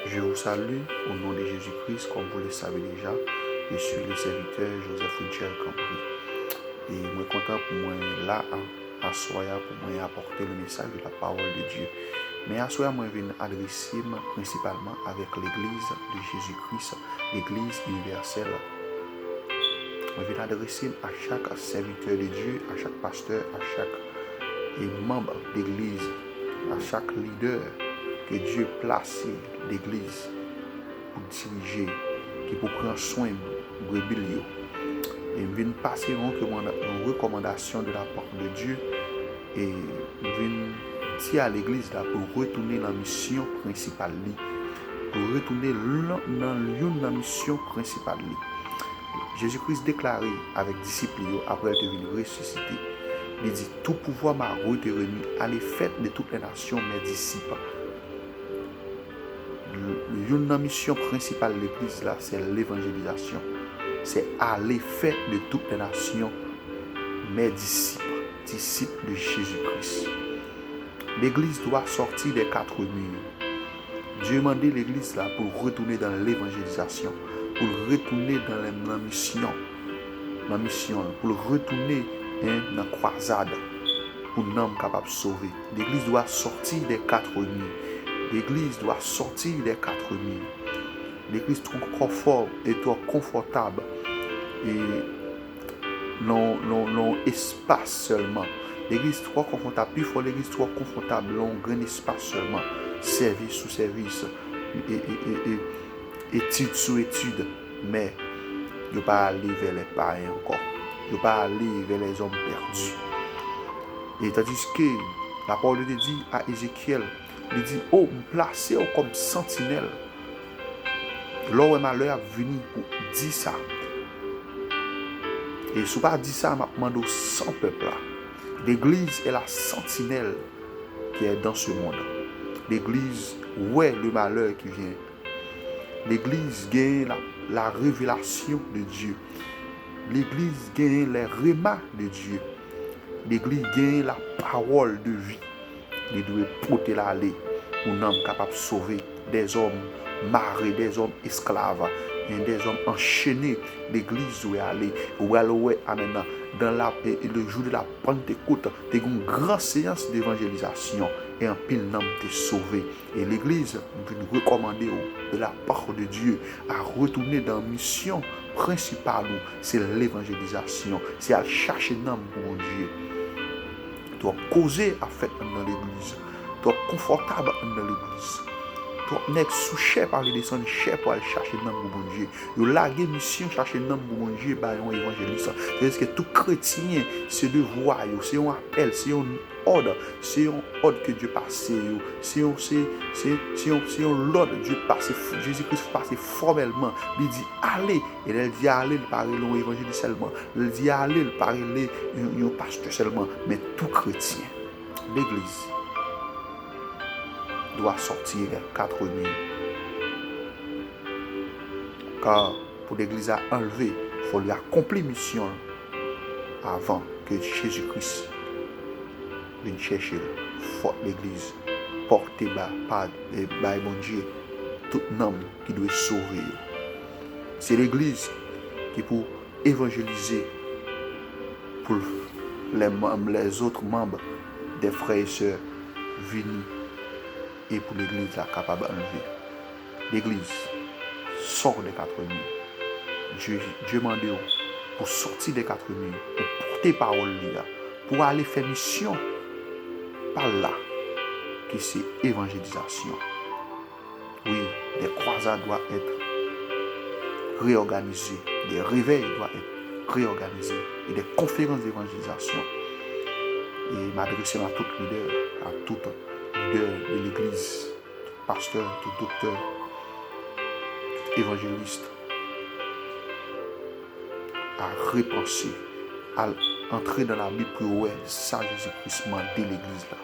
Je vous salue au nom de Jésus-Christ, comme vous le savez déjà. Je suis le serviteur Joseph Winchell Cambry. Et je suis content pour moi là à soya pour moi apporter le message de la parole de Dieu. Mais à soya, moi je viens adresser principalement avec l'église de Jésus-Christ, l'église universelle. Je viens adresser à chaque serviteur de Dieu, à chaque pasteur, à chaque membre d'église, à chaque leader que Dieu place l'église pour diriger, qui pour prendre soin de brebis. Et je viens passer une recommandation de la part de Dieu et je viens dire à l'église pour retourner dans la mission principale, pour retourner dans la mission principale. Jésus-Christ déclaré avec disciples après être venu ressusciter. Il dit, tout pouvoir m'a été remis, allez faites de toutes les nations mes disciples. La mission principale de l'église là, c'est l'évangélisation. C'est aller faire de toutes les nations mes disciples, disciples de Jésus-Christ. L'église doit sortir des quatre murs. Dieu m'a demandé l'église là pour retourner dans l'évangélisation, pour retourner dans la mission, pour retourner dans la croisade, pour nous capables de sauver. L'église doit sortir des quatre murs. L'église doit sortir des quatre murs. L'église trop confort et trop confortable et non espace seulement. L'église trop confortable, puis il faut l'église trop confortable, non grand espace seulement, service sous service, étude sous étude, mais il ne pas aller vers les païens encore, il ne pas aller vers les hommes perdus. Et tandis que la parole de Dieu dit à Ézéchiel, il dit, oh, placez comme sentinelle. L'heure malheur est venu pour dire ça. Et si vous pas dit ça, je demande sans peuple. L'église est la sentinelle qui est dans ce monde. L'église, ouais, le malheur qui vient. L'église gagne la révélation de Dieu. L'église gagne les remas de Dieu. L'église gagne la parole de vie. Il doit porter l'aller pour nous capables de sauver des hommes marrés, des hommes esclaves, des hommes enchaînés. L'église doit aller. Dans le jour de la Pentecôte, il y a une grande séance d'évangélisation et un pile d'hommes te sauvé. Et l'église nous recommande de la part de Dieu à retourner dans la mission principale, c'est l'évangélisation, c'est à chercher un homme pour Dieu. Tu dois causer à faire dans l'église. Tu dois confortable dans l'église. Tu dois être sous cher par les descendre cher pour aller chercher un homme pour Dieu. Tu dois laguer mission chercher un homme pour Dieu par un évangéliste. C'est-à-dire que tout chrétien, c'est de voir, c'est un appel, c'est un ordre que Dieu passe. C'est un ordre Dieu passe. Jésus-Christ passe formellement. Il dit allez. Et il dit allez, il parle de l'évangéliste seulement. Il dit allez, il parle de pasteur seulement. Mais tout chrétien, l'église doit sortir des quatre murs. Car pour l'église à enlever, il faut lui accomplir mission avant que Jésus-Christ vienne chercher l'église, porter par mon Dieu tout homme qui doit sauver. C'est l'église qui pour évangéliser pour les autres membres des frères et sœurs venus et pour l'église là capable d'enlever. L'église sort des quatre murs. Dieu demande pour sortir des quatre murs, pour porter parole là, pour aller faire mission par là, qui c'est évangélisation. Oui, des croisades doivent être réorganisées, des réveils doivent être réorganisés et des conférences d'évangélisation. Et m'adresser à tout leader, à tout leader de l'église, tout pasteur, tout docteur, tout évangéliste, à repenser, à entrer dans la Bible pour ouais, ça Jésus-Christ m'a dit l'église là.